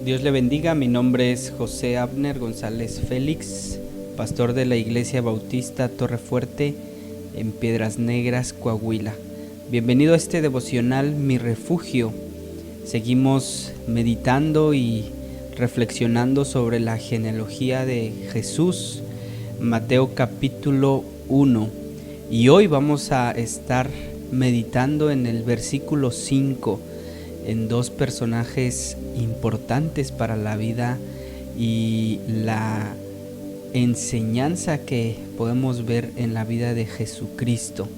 Dios le bendiga, mi nombre es José Abner González Félix, pastor de la Iglesia Bautista Torre Fuerte en Piedras Negras, Coahuila. Bienvenido a este devocional Mi Refugio. Seguimos meditando y reflexionando sobre la genealogía de Jesús, Mateo capítulo 1. Y hoy vamos a estar meditando en el versículo 5, en dos personajes importantes para la vida y la enseñanza que podemos ver en la vida de Jesucristo.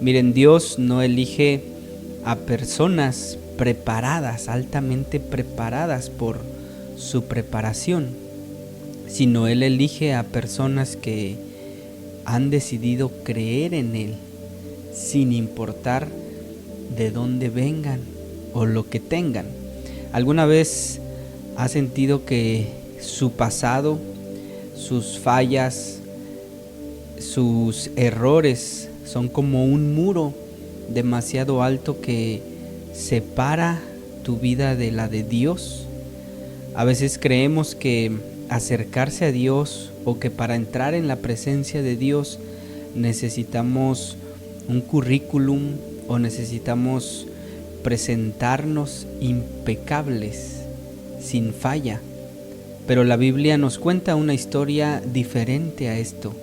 Miren, Dios no elige a personas preparadas, altamente preparadas por su preparación, sino Él elige a personas que han decidido creer en Él, sin importar de dónde vengan o lo que tengan. ¿Alguna vez ha sentido que su pasado, sus fallas, sus errores son como un muro demasiado alto que separa tu vida de la de Dios? A veces creemos que acercarse a Dios o que para entrar en la presencia de Dios necesitamos un currículum o necesitamos presentarnos impecables, sin falla. Pero la Biblia nos cuenta una historia diferente a esto.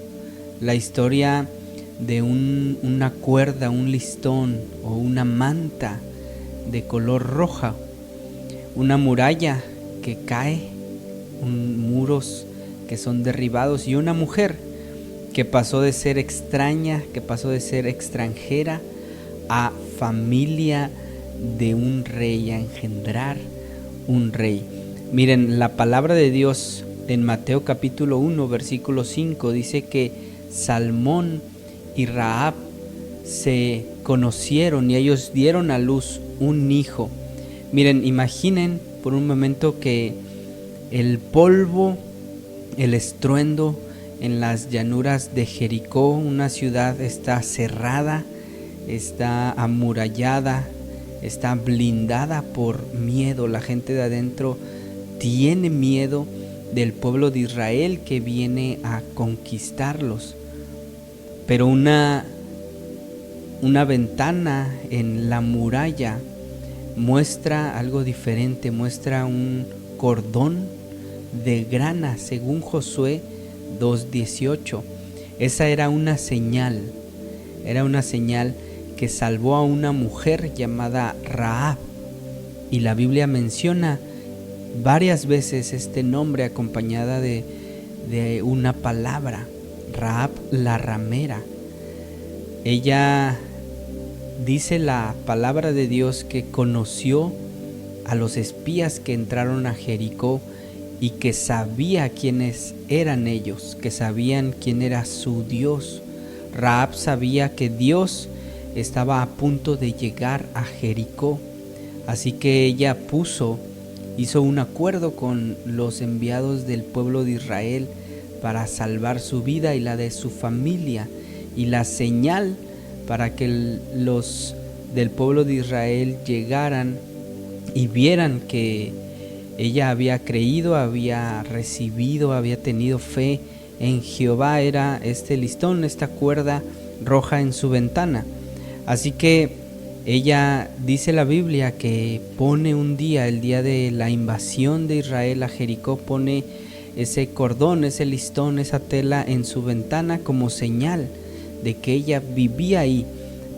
La historia de una cuerda, un listón o una manta de color roja, una muralla que cae, muros que son derribados y una mujer que pasó de ser extraña, que pasó de ser extranjera a familia de un rey, a engendrar un rey. Miren, la palabra de Dios en Mateo capítulo 1 versículo 5 dice que Salmón y Rahab se conocieron y ellos dieron a luz un hijo. Miren, imaginen por un momento que el polvo, el estruendo en las llanuras de Jericó, una ciudad, está cerrada, está amurallada, está blindada por miedo. La gente de adentro tiene miedo del pueblo de Israel que viene a conquistarlos. Pero una ventana en la muralla muestra algo diferente, muestra un cordón de grana, según Josué 2:18. Esa era una señal que salvó a una mujer llamada Rahab, y la Biblia menciona varias veces este nombre acompañada de una palabra, Rahab la ramera. Ella, dice la palabra de Dios, que conoció a los espías que entraron a Jericó y que sabía quiénes eran ellos, que sabían quién era su Dios. Rahab sabía que Dios estaba a punto de llegar a Jericó, así que ella hizo un acuerdo con los enviados del pueblo de Israel para salvar su vida y la de su familia, y la señal para que los del pueblo de Israel llegaran y vieran que ella había creído, había recibido, había tenido fe en Jehová era este listón, esta cuerda roja en su ventana. Así que ella, dice la Biblia, que pone un día, el día de la invasión de Israel a Jericó, pone ese cordón, ese listón, esa tela en su ventana como señal de que ella vivía ahí,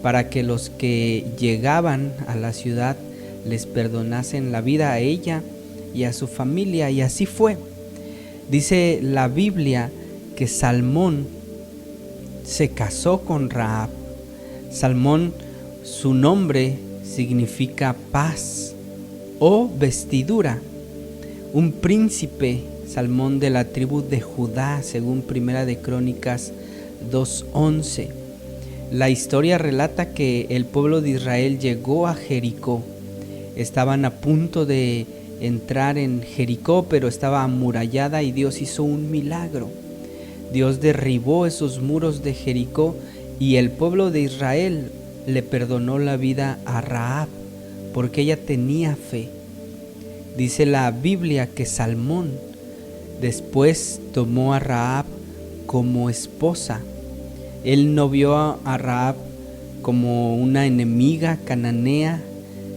para que los que llegaban a la ciudad les perdonasen la vida a ella y a su familia. Y así fue. Dice la Biblia que Salmón se casó con Rahab. Salmón, su nombre significa paz o vestidura. Un príncipe, Salmón, de la tribu de Judá, según Primera de Crónicas 2:11. La historia relata que el pueblo de Israel llegó a Jericó. Estaban a punto de entrar en Jericó, pero estaba amurallada y Dios hizo un milagro. Dios derribó esos muros de Jericó y el pueblo de Israel le perdonó la vida a Rahab porque ella tenía fe. Dice la Biblia que Salmón después tomó a Rahab como esposa. Él no vio a Rahab como una enemiga cananea,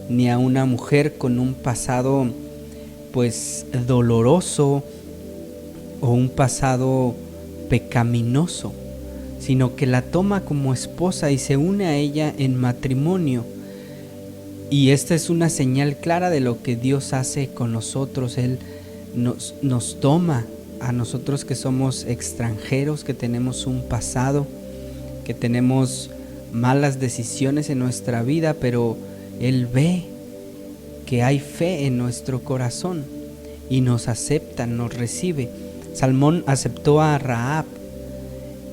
ni a una mujer con un pasado pues doloroso o un pasado pecaminoso, sino que la toma como esposa y se une a ella en matrimonio. Y esta es una señal clara de lo que Dios hace con nosotros. Él nos toma a nosotros que somos extranjeros, que tenemos un pasado, que tenemos malas decisiones en nuestra vida, pero Él ve que hay fe en nuestro corazón y nos acepta, nos recibe. Salmón aceptó a Rahab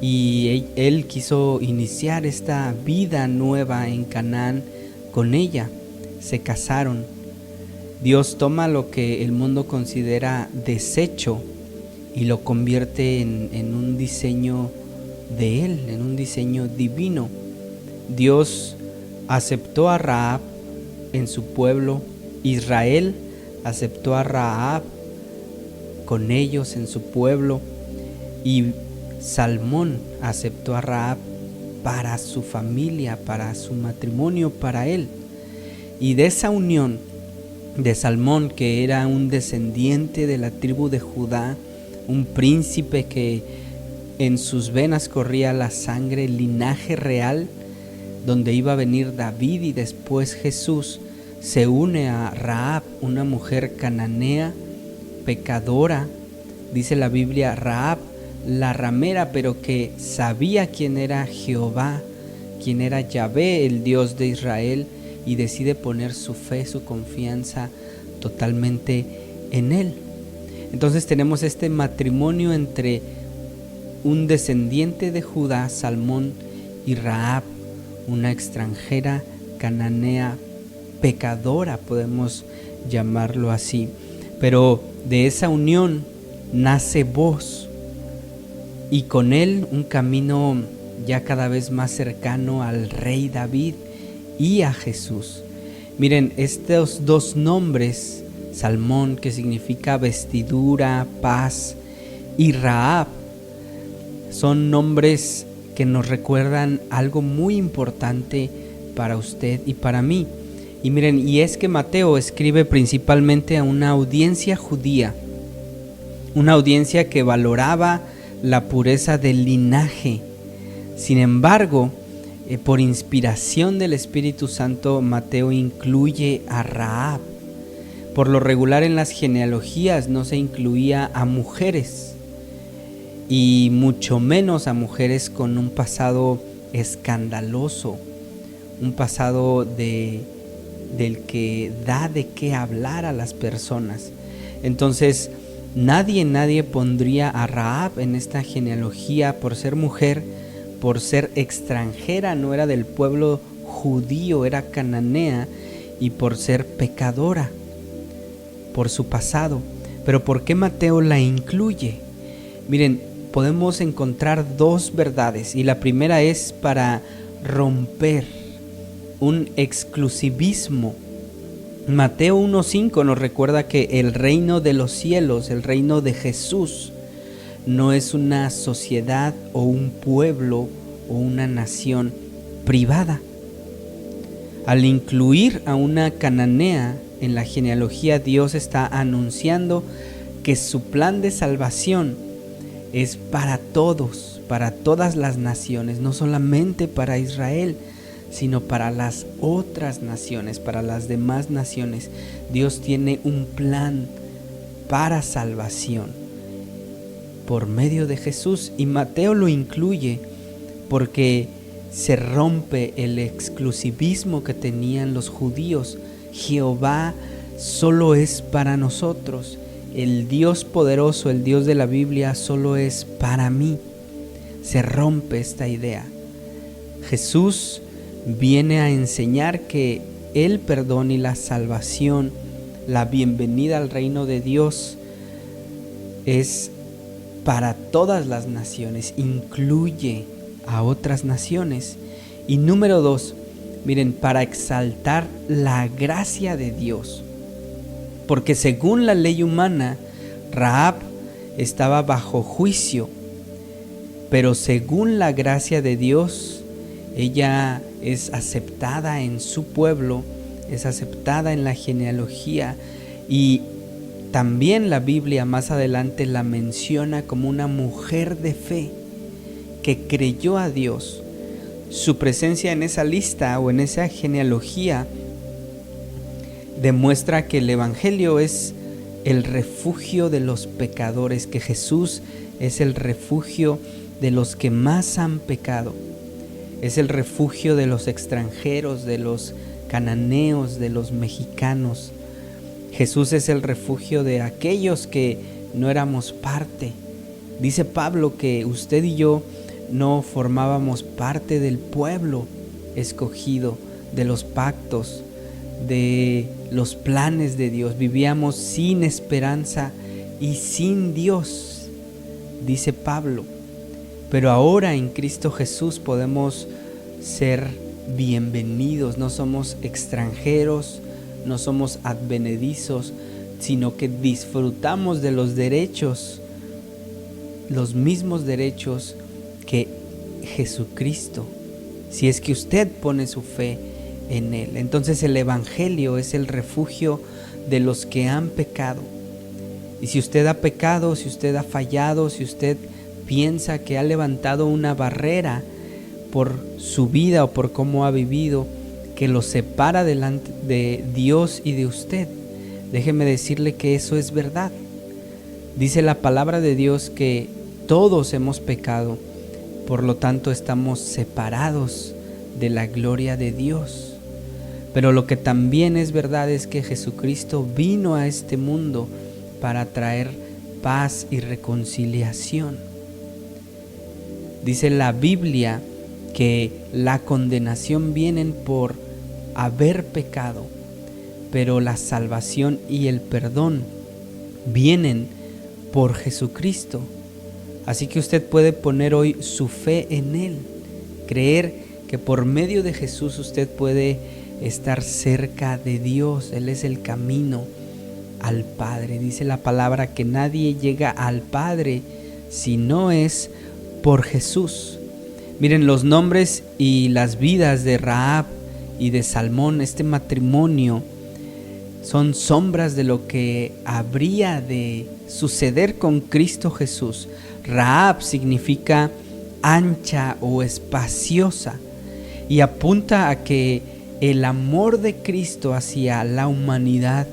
y él quiso iniciar esta vida nueva en Canaán con ella. Se casaron. Dios toma lo que el mundo considera desecho y lo convierte en un diseño de Él, en un diseño divino. Dios aceptó a Rahab en su pueblo. Israel aceptó a Rahab con ellos en su pueblo, y Salmón aceptó a Rahab para su familia, para su matrimonio, para él. Y de esa unión de Salmón, que era un descendiente de la tribu de Judá, un príncipe que en sus venas corría la sangre, el linaje real, donde iba a venir David y después Jesús, se une a Rahab, una mujer cananea, pecadora. Dice la Biblia, Rahab, la ramera, pero que sabía quién era Jehová, quién era Yahvé, el Dios de Israel, y decide poner su fe, su confianza totalmente en Él. Entonces tenemos este matrimonio entre un descendiente de Judá, Salmón, y Rahab, una extranjera cananea, pecadora, podemos llamarlo así. Pero de esa unión nace Booz, y con él un camino ya cada vez más cercano al rey David y a Jesús. Miren, estos dos nombres, Salmón, que significa vestidura, paz, y Rahab, son nombres que nos recuerdan algo muy importante para usted y para mí. Y miren, y es que Mateo escribe principalmente a una audiencia judía, una audiencia que valoraba la pureza del linaje. Sin embargo, por inspiración del Espíritu Santo, Mateo incluye a Rahab. Por lo regular en las genealogías no se incluía a mujeres, y mucho menos a mujeres con un pasado escandaloso, un pasado del que da de qué hablar a las personas. Entonces nadie pondría a Rahab en esta genealogía por ser mujer, por ser extranjera, no era del pueblo judío, era cananea, y por ser pecadora, por su pasado. Pero ¿por qué Mateo la incluye? Miren, podemos encontrar dos verdades, y la primera es para romper un exclusivismo. Mateo 1:5 nos recuerda que el reino de los cielos, el reino de Jesús, no es una sociedad o un pueblo o una nación privada. Al incluir a una cananea en la genealogía, Dios está anunciando que su plan de salvación es para todos, para todas las naciones, no solamente para Israel, sino para las otras naciones, para las demás naciones. Dios tiene un plan para salvación por medio de Jesús, y Mateo lo incluye porque se rompe el exclusivismo que tenían los judíos. Jehová solo es para nosotros, el Dios poderoso, el Dios de la Biblia solo es para mí. Se rompe esta idea. Jesús viene a enseñar que el perdón y la salvación, la bienvenida al reino de Dios, es para todas las naciones, incluye a otras naciones. Y número 2, miren, para exaltar la gracia de Dios. porque según la ley humana, Rahab estaba bajo juicio, pero según la gracia de Dios, ella es aceptada en su pueblo, es aceptada en la genealogía, y también la Biblia más adelante la menciona como una mujer de fe que creyó a Dios. Su presencia en esa lista o en esa genealogía demuestra que el Evangelio es el refugio de los pecadores, que Jesús es el refugio de los que más han pecado. Es el refugio de los extranjeros, de los cananeos, de los mexicanos. Jesús es el refugio de aquellos que no éramos parte. Dice Pablo que usted y yo no formábamos parte del pueblo escogido, de los pactos, de los planes de Dios. Vivíamos sin esperanza y sin Dios, dice Pablo. Pero ahora en Cristo Jesús podemos ser bienvenidos. No somos extranjeros, no somos advenedizos, sino que disfrutamos de los derechos, los mismos derechos que Jesucristo, si es que usted pone su fe en Él. Entonces el Evangelio es el refugio de los que han pecado. Y si usted ha pecado, si usted ha fallado, si usted piensa que ha levantado una barrera por su vida o por cómo ha vivido, que lo separa delante de Dios y de usted, déjeme decirle que eso es verdad. Dice la palabra de Dios que todos hemos pecado, por lo tanto estamos separados de la gloria de Dios. Pero lo que también es verdad es que Jesucristo vino a este mundo para traer paz y reconciliación. Dice la Biblia que la condenación viene por haber pecado, pero la salvación y el perdón vienen por Jesucristo. Así que usted puede poner hoy su fe en Él, creer que por medio de Jesús usted puede estar cerca de Dios. Él es el camino al Padre. Dice la palabra que nadie llega al Padre si no es por Jesús. Miren, los nombres y las vidas de Rahab y de Salmón, este matrimonio, son sombras de lo que habría de suceder con Cristo Jesús. Rahab significa ancha o espaciosa y apunta a que el amor de Cristo hacia la humanidad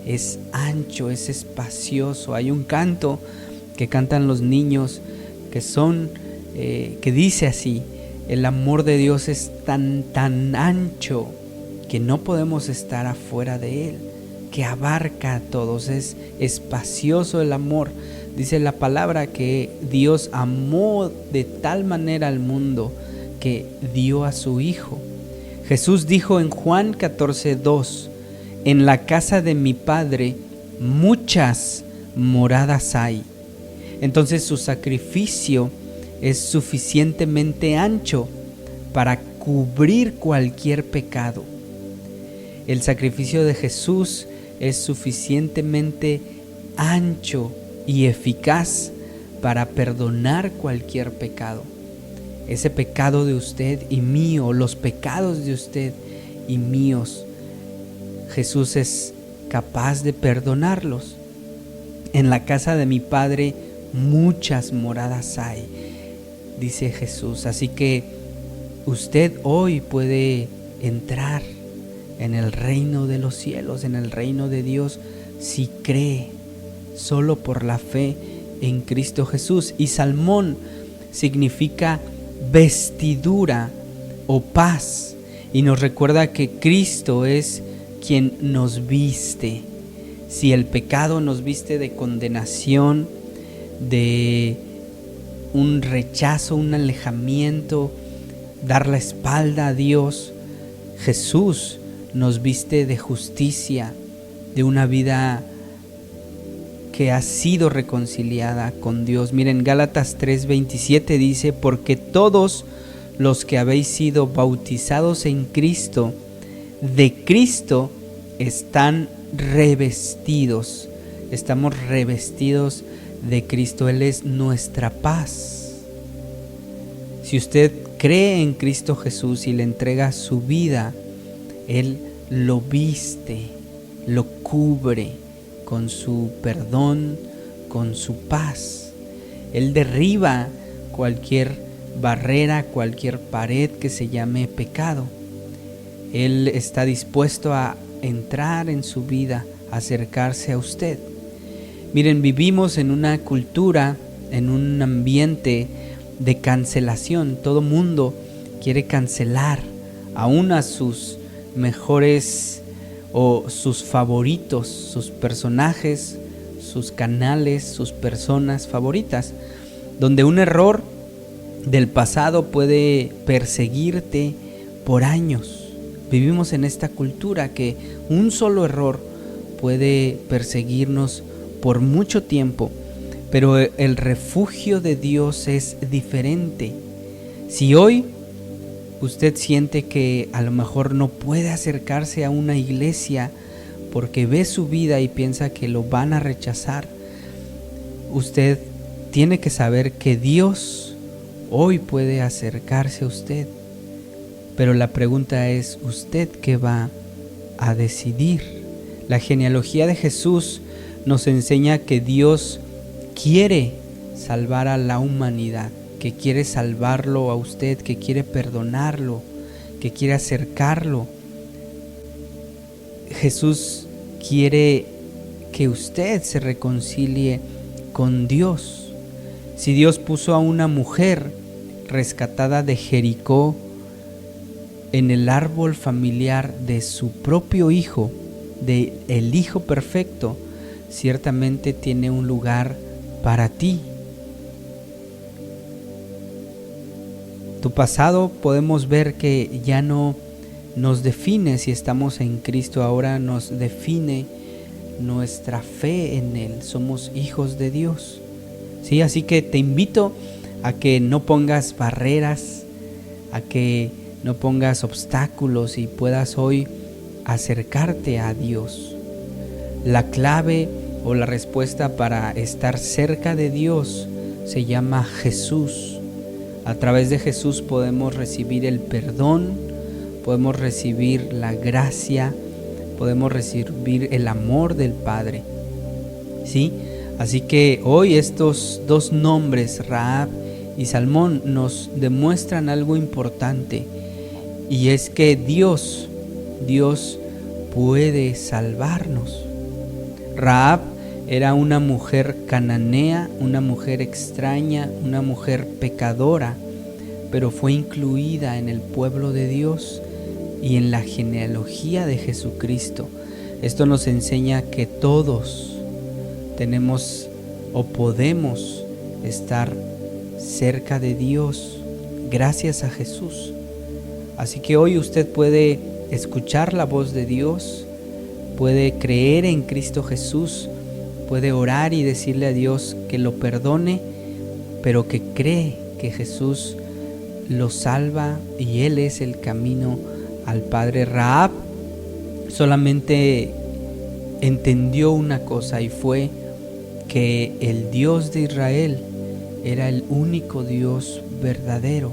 es ancho, es espacioso. Hay un canto que cantan los niños que dice así: el amor de Dios es tan ancho que no podemos estar afuera de Él, que abarca a todos, es espacioso el amor. Dice la palabra que Dios amó de tal manera al mundo que dio a su Hijo. Jesús dijo en Juan 14:2: en la casa de mi Padre muchas moradas hay. Entonces su sacrificio es suficientemente ancho para cubrir cualquier pecado. El sacrificio de Jesús es suficientemente ancho y eficaz para perdonar cualquier pecado. Ese pecado de usted y mío, los pecados de usted y míos, Jesús es capaz de perdonarlos. En la casa de mi Padre muchas moradas hay, dice Jesús. Así que usted hoy puede entrar en el reino de los cielos, en el reino de Dios, si cree solo por la fe en Cristo Jesús. Y Salmón significa vestidura o paz, y nos recuerda que Cristo es quien nos viste. Si el pecado nos viste de condenación, de un rechazo, un alejamiento, dar la espalda a Dios, Jesús nos viste de justicia, de una vida que ha sido reconciliada con Dios. Miren, Gálatas 3:27 dice: porque todos los que habéis sido bautizados en Cristo, de Cristo están revestidos, estamos revestidos de Cristo. Él es nuestra paz. Si usted cree en Cristo Jesús y le entrega su vida, Él lo viste, lo cubre con su perdón, con su paz. Él derriba cualquier barrera, cualquier pared que se llame pecado. Él está dispuesto a entrar en su vida, a acercarse a usted. Miren, vivimos en una cultura, en un ambiente de cancelación. Todo mundo quiere cancelar aún a sus mejores o sus favoritos, sus personajes, sus canales, sus personas favoritas, donde un error del pasado puede perseguirte por años. Vivimos en esta cultura que un solo error puede perseguirnos por mucho tiempo, pero el refugio de Dios es diferente. Si hoy usted siente que a lo mejor no puede acercarse a una iglesia porque ve su vida y piensa que lo van a rechazar, usted tiene que saber que Dios hoy puede acercarse a usted. Pero la pregunta es, ¿usted qué va a decidir? La genealogía de Jesús nos enseña que Dios quiere salvar a la humanidad, que quiere salvarlo a usted, que quiere perdonarlo, que quiere acercarlo. Jesús quiere que usted se reconcilie con Dios. Si Dios puso a una mujer rescatada de Jericó en el árbol familiar de su propio hijo, de el Hijo perfecto, ciertamente tiene un lugar para ti. Tu pasado podemos ver que ya no nos define si estamos en Cristo, ahora nos define nuestra fe en Él. Somos hijos de Dios. ¿Sí? Así que te invito a que no pongas barreras, a que no pongas obstáculos y puedas hoy acercarte a Dios. La clave o la respuesta para estar cerca de Dios se llama Jesús. A través de Jesús podemos recibir el perdón, podemos recibir la gracia, podemos recibir el amor del Padre. ¿Sí? Así que hoy estos dos nombres, Rahab y Salmón, nos demuestran algo importante, y es que Dios puede salvarnos. Rahab era una mujer cananea, una mujer extraña, una mujer pecadora, pero fue incluida en el pueblo de Dios y en la genealogía de Jesucristo. Esto nos enseña que todos tenemos o podemos estar cerca de Dios gracias a Jesús. Así que hoy usted puede escuchar la voz de Dios, puede creer en Cristo Jesús, puede orar y decirle a Dios que lo perdone, pero que cree que Jesús lo salva y Él es el camino al Padre. Rahab solamente entendió una cosa, y fue que el Dios de Israel era el único Dios verdadero,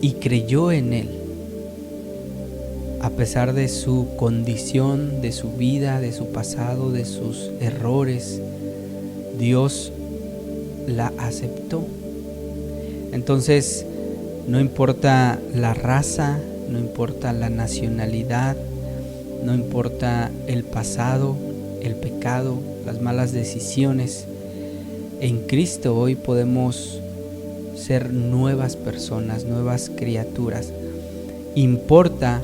y creyó en Él. A pesar de su condición, de su vida, de su pasado, de sus errores, Dios la aceptó. Entonces, no importa la raza, no importa la nacionalidad, no importa el pasado, el pecado, las malas decisiones, en Cristo hoy podemos ser nuevas personas, nuevas criaturas. Importa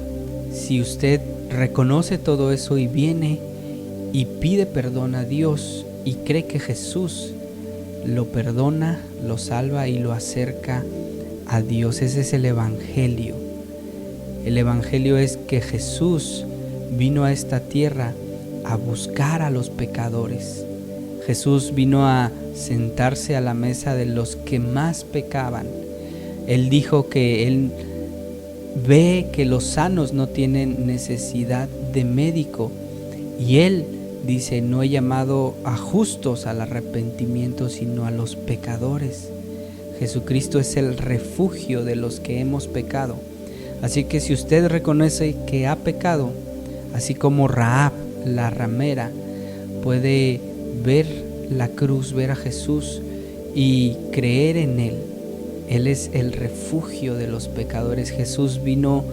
si usted reconoce todo eso y viene y pide perdón a Dios y cree que Jesús lo perdona, lo salva y lo acerca a Dios. Ese es el Evangelio. El Evangelio es que Jesús vino a esta tierra a buscar a los pecadores. Jesús vino a sentarse a la mesa de los que más pecaban. Él dijo que Él ve que los sanos no tienen necesidad de médico. Y Él dice: no he llamado a justos al arrepentimiento, sino a los pecadores. Jesucristo es el refugio de los que hemos pecado. Así que si usted reconoce que ha pecado, así como Rahab, la ramera, puede ver la cruz, ver a Jesús y creer en Él. Él es el refugio de los pecadores. Jesús vino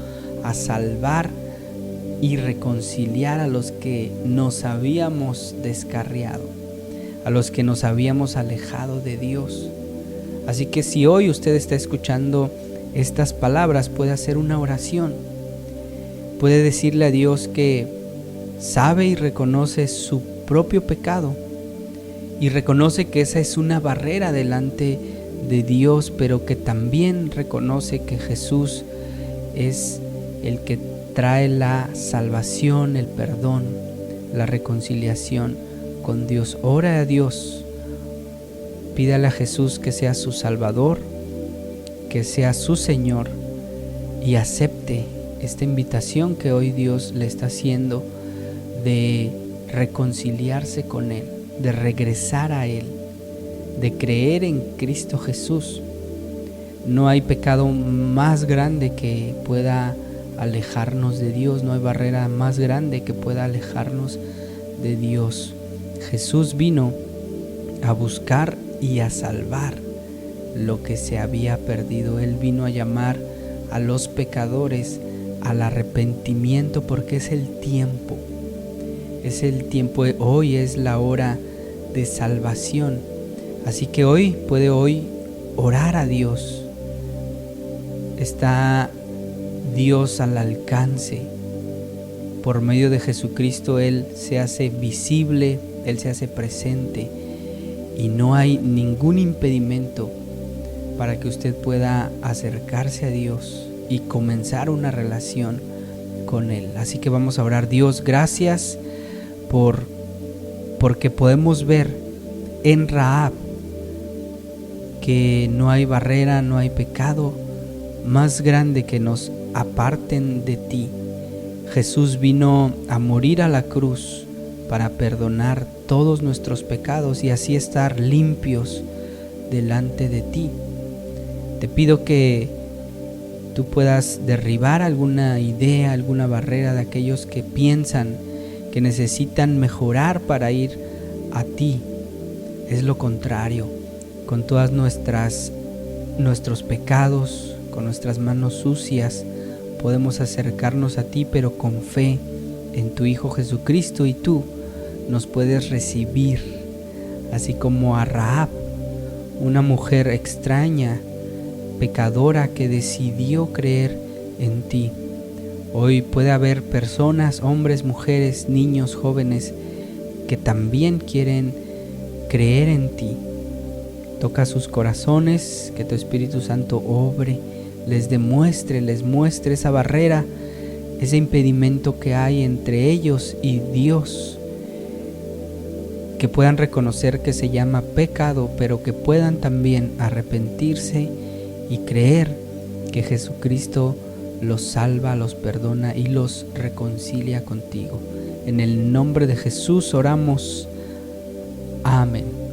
a salvar y reconciliar a los que nos habíamos descarriado, a los que nos habíamos alejado de Dios. Así que si hoy usted está escuchando estas palabras, puede hacer una oración. Puede decirle a Dios que sabe y reconoce su propio pecado y reconoce que esa es una barrera delante de Dios, pero que también reconoce que Jesús es el que trae la salvación, el perdón, la reconciliación con Dios. Ora a Dios, pídale a Jesús que sea su Salvador, que sea su Señor, y acepte esta invitación que hoy Dios le está haciendo de reconciliarse con Él, de regresar a Él, de creer en Cristo Jesús. No hay pecado más grande que pueda alejarnos de Dios, no hay barrera más grande que pueda alejarnos de Dios. Jesús vino a buscar y a salvar lo que se había perdido. Él vino a llamar a los pecadores al arrepentimiento, porque es el tiempo. Es el tiempo, hoy es la hora de salvación. Así que hoy puede orar a Dios. Está Dios al alcance. Por medio de Jesucristo Él se hace visible, Él se hace presente, y no hay ningún impedimento para que usted pueda acercarse a Dios y comenzar una relación con Él. Así que vamos a orar. Dios, gracias porque podemos ver en Rahab que no hay barrera, no hay pecado más grande que nos aparten de ti. Jesús vino a morir a la cruz para perdonar todos nuestros pecados y así estar limpios delante de ti. Te pido que tú puedas derribar alguna idea, alguna barrera de aquellos que piensan que necesitan mejorar para ir a ti. Es lo contrario. Con todas nuestros pecados, con nuestras manos sucias, podemos acercarnos a ti, pero con fe en tu Hijo Jesucristo, y tú nos puedes recibir, así como a Rahab, una mujer extraña, pecadora, que decidió creer en ti. Hoy puede haber personas, hombres, mujeres, niños, jóvenes, que también quieren creer en ti. Toca sus corazones, que tu Espíritu Santo obre, les muestre esa barrera, ese impedimento que hay entre ellos y Dios, que puedan reconocer que se llama pecado, pero que puedan también arrepentirse y creer que Jesucristo los salva, los perdona y los reconcilia contigo. En el nombre de Jesús oramos. Amén.